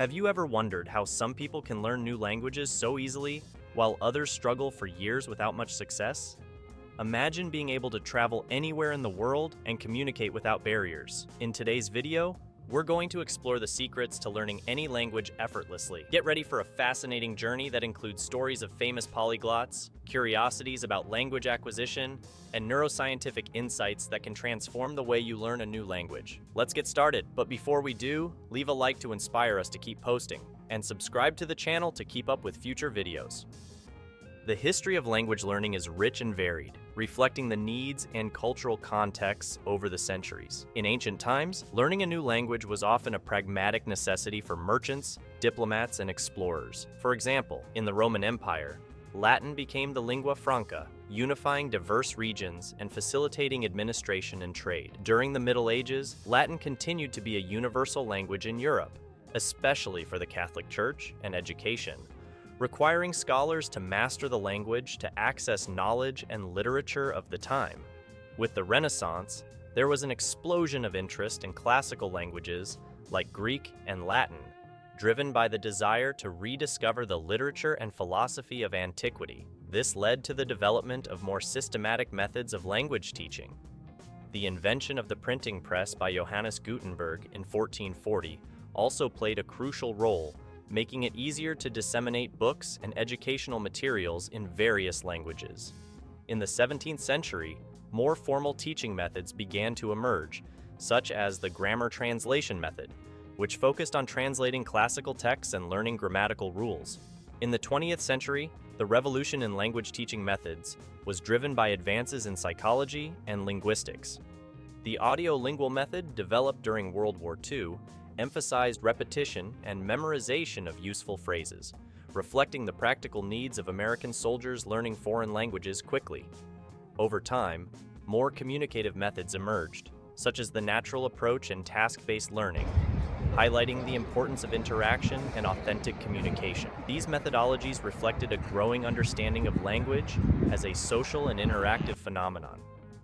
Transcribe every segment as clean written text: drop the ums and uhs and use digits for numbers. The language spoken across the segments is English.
Have you ever wondered how some people can learn new languages so easily, while others struggle for years without much success? Imagine being able to travel anywhere in the world and communicate without barriers. In today's video, we're going to explore the secrets to learning any language effortlessly. Get ready for a fascinating journey that includes stories of famous polyglots, curiosities about language acquisition, and neuroscientific insights that can transform the way you learn a new language. Let's get started, but before we do, leave a like to inspire us to keep posting, and subscribe to the channel to keep up with future videos. The history of language learning is rich and varied, reflecting the needs and cultural contexts over the centuries. In ancient times, learning a new language was often a pragmatic necessity for merchants, diplomats, and explorers. For example, in the Roman Empire, Latin became the lingua franca, unifying diverse regions and facilitating administration and trade. During the Middle Ages, Latin continued to be a universal language in Europe, especially for the Catholic Church and education, requiring scholars to master the language to access knowledge and literature of the time. With the Renaissance, there was an explosion of interest in classical languages like Greek and Latin, driven by the desire to rediscover the literature and philosophy of antiquity. This led to the development of more systematic methods of language teaching. The invention of the printing press by Johannes Gutenberg in 1440 also played a crucial role, making it easier to disseminate books and educational materials in various languages. In the 17th century, more formal teaching methods began to emerge, such as the grammar translation method, which focused on translating classical texts and learning grammatical rules. In the 20th century, the revolution in language teaching methods was driven by advances in psychology and linguistics. The audiolingual method, developed during World War II, emphasized repetition and memorization of useful phrases, reflecting the practical needs of American soldiers learning foreign languages quickly. Over time, more communicative methods emerged, such as the natural approach and task-based learning, highlighting the importance of interaction and authentic communication. These methodologies reflected a growing understanding of language as a social and interactive phenomenon.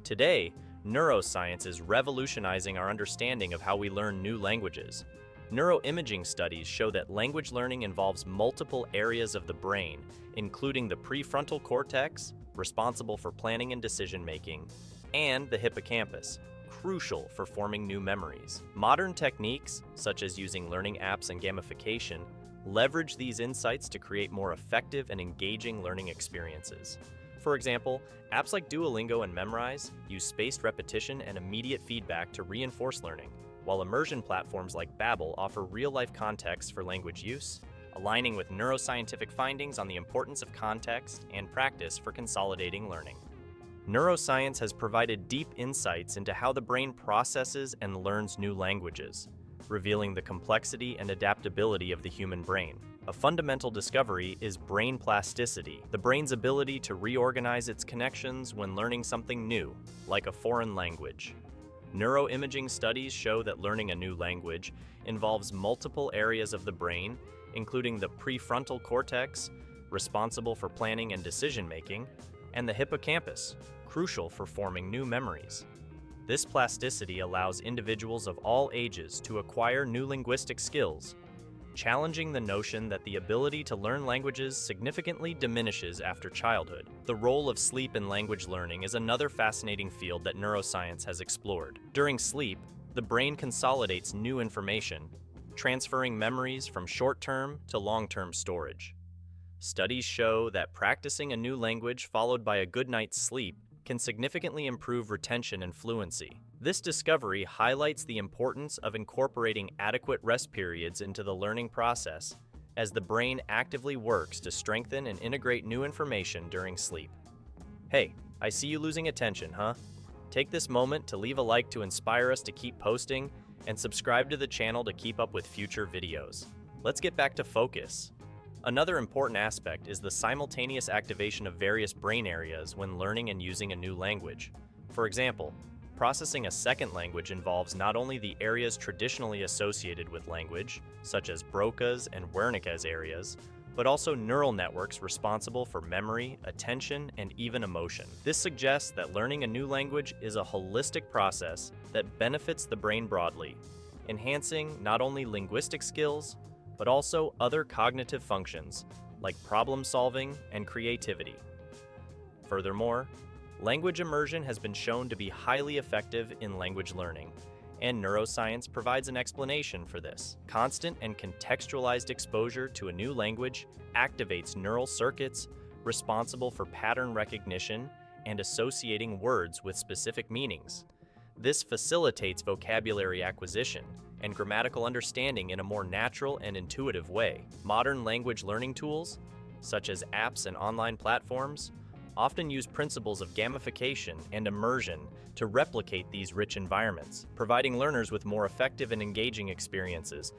Today, neuroscience is revolutionizing our understanding of how we learn new languages. Neuroimaging studies show that language learning involves multiple areas of the brain, including the prefrontal cortex, responsible for planning and decision-making, and the hippocampus, crucial for forming new memories. Modern techniques, such as using learning apps and gamification, leverage these insights to create more effective and engaging learning experiences. For example, apps like Duolingo and Memrise use spaced repetition and immediate feedback to reinforce learning, while immersion platforms like Babbel offer real-life context for language use, aligning with neuroscientific findings on the importance of context and practice for consolidating learning. Neuroscience has provided deep insights into how the brain processes and learns new languages, revealing the complexity and adaptability of the human brain. A fundamental discovery is brain plasticity, the brain's ability to reorganize its connections when learning something new, like a foreign language. Neuroimaging studies show that learning a new language involves multiple areas of the brain, including the prefrontal cortex, responsible for planning and decision-making, and the hippocampus, crucial for forming new memories. This plasticity allows individuals of all ages to acquire new linguistic skills, challenging the notion that the ability to learn languages significantly diminishes after childhood. The role of sleep in language learning is another fascinating field that neuroscience has explored. During sleep, the brain consolidates new information, transferring memories from short-term to long-term storage. Studies show that practicing a new language followed by a good night's sleep can significantly improve retention and fluency. This discovery highlights the importance of incorporating adequate rest periods into the learning process, as the brain actively works to strengthen and integrate new information during sleep. Hey, I see you losing attention, huh? Take this moment to leave a like to inspire us to keep posting, and subscribe to the channel to keep up with future videos. Let's get back to focus. Another important aspect is the simultaneous activation of various brain areas when learning and using a new language. For example, processing a second language involves not only the areas traditionally associated with language, such as Broca's and Wernicke's areas, but also neural networks responsible for memory, attention, and even emotion. This suggests that learning a new language is a holistic process that benefits the brain broadly, enhancing not only linguistic skills, but also other cognitive functions like problem solving and creativity. Furthermore, language immersion has been shown to be highly effective in language learning, and neuroscience provides an explanation for this. Constant and contextualized exposure to a new language activates neural circuits responsible for pattern recognition and associating words with specific meanings. This facilitates vocabulary acquisition and grammatical understanding in a more natural and intuitive way. Modern language learning tools, such as apps and online platforms, often use principles of gamification and immersion to replicate these rich environments, providing learners with more effective and engaging experiences.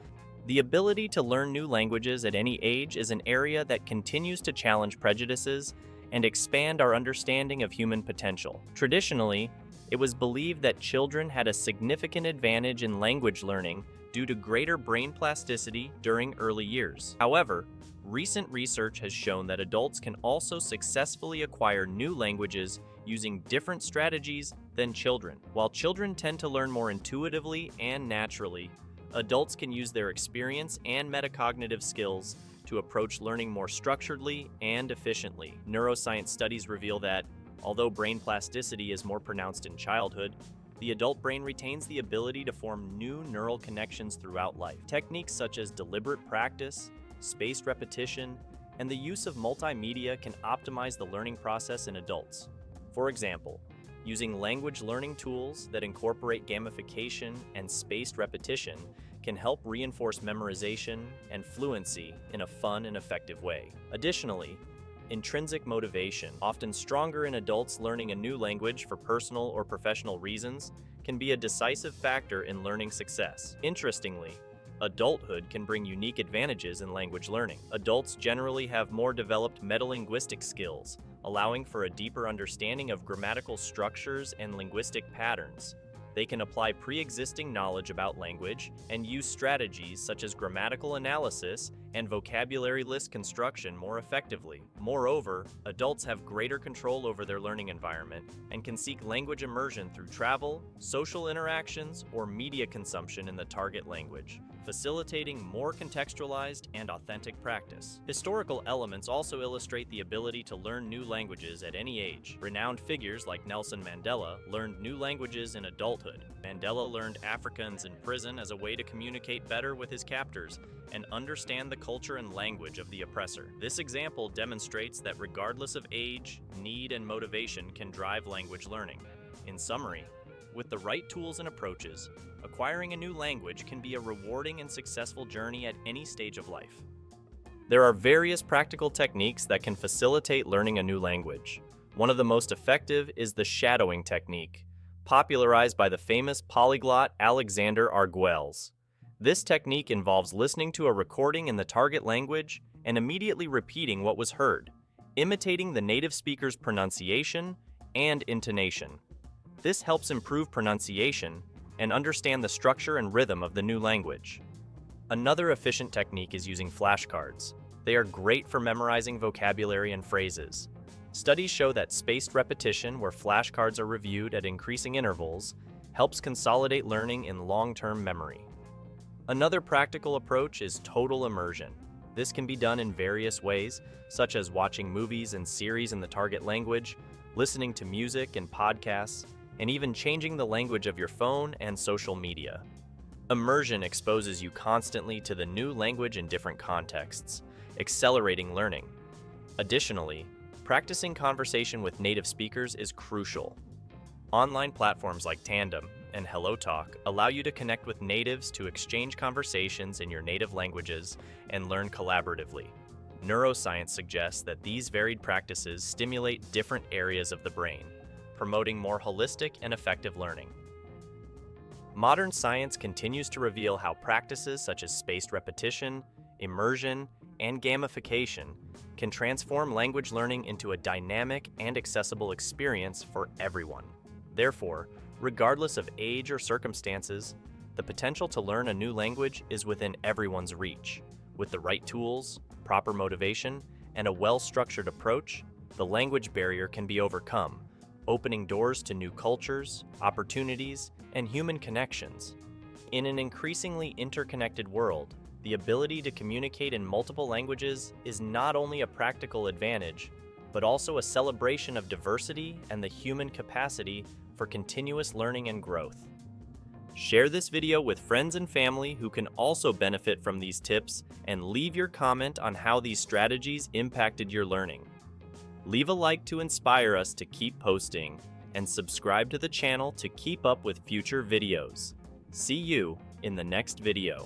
The ability to learn new languages at any age is an area that continues to challenge prejudices and expand our understanding of human potential. Traditionally, it was believed that children had a significant advantage in language learning due to greater brain plasticity during early years. However, recent research has shown that adults can also successfully acquire new languages using different strategies than children. While children tend to learn more intuitively and naturally, adults can use their experience and metacognitive skills to approach learning more structuredly and efficiently. Neuroscience studies reveal that, although brain plasticity is more pronounced in childhood, the adult brain retains the ability to form new neural connections throughout life. Techniques such as deliberate practice, spaced repetition, and the use of multimedia can optimize the learning process in adults. For example, using language learning tools that incorporate gamification and spaced repetition can help reinforce memorization and fluency in a fun and effective way. Additionally, intrinsic motivation, often stronger in adults learning a new language for personal or professional reasons, can be a decisive factor in learning success. Interestingly, adulthood can bring unique advantages in language learning. Adults generally have more developed metalinguistic skills, allowing for a deeper understanding of grammatical structures and linguistic patterns. They can apply pre-existing knowledge about language and use strategies such as grammatical analysis and vocabulary list construction more effectively. Moreover, adults have greater control over their learning environment and can seek language immersion through travel, social interactions, or media consumption in the target language, facilitating more contextualized and authentic practice. Historical elements also illustrate the ability to learn new languages at any age. Renowned figures like Nelson Mandela learned new languages in adulthood. Mandela learned Afrikaans in prison as a way to communicate better with his captors and understand the culture and language of the oppressor. This example demonstrates that regardless of age, need, and motivation can drive language learning. In summary, with the right tools and approaches, acquiring a new language can be a rewarding and successful journey at any stage of life. There are various practical techniques that can facilitate learning a new language. One of the most effective is the shadowing technique, popularized by the famous polyglot Alexander Arguelles. This technique involves listening to a recording in the target language and immediately repeating what was heard, imitating the native speaker's pronunciation and intonation. This helps improve pronunciation and understand the structure and rhythm of the new language. Another efficient technique is using flashcards. They are great for memorizing vocabulary and phrases. Studies show that spaced repetition, where flashcards are reviewed at increasing intervals, helps consolidate learning in long-term memory. Another practical approach is total immersion. This can be done in various ways, such as watching movies and series in the target language, listening to music and podcasts, and even changing the language of your phone and social media. Immersion exposes you constantly to the new language in different contexts, accelerating learning. Additionally, practicing conversation with native speakers is crucial. Online platforms like Tandem and HelloTalk allow you to connect with natives to exchange conversations in your native languages and learn collaboratively. Neuroscience suggests that these varied practices stimulate different areas of the brain, promoting more holistic and effective learning. Modern science continues to reveal how practices such as spaced repetition, immersion, and gamification can transform language learning into a dynamic and accessible experience for everyone. Therefore, regardless of age or circumstances, the potential to learn a new language is within everyone's reach. With the right tools, proper motivation, and a well-structured approach, the language barrier can be overcome, opening doors to new cultures, opportunities, and human connections. In an increasingly interconnected world, the ability to communicate in multiple languages is not only a practical advantage, but also a celebration of diversity and the human capacity for continuous learning and growth. Share this video with friends and family who can also benefit from these tips, and leave your comment on how these strategies impacted your learning. Leave a like to inspire us to keep posting, and subscribe to the channel to keep up with future videos. See you in the next video.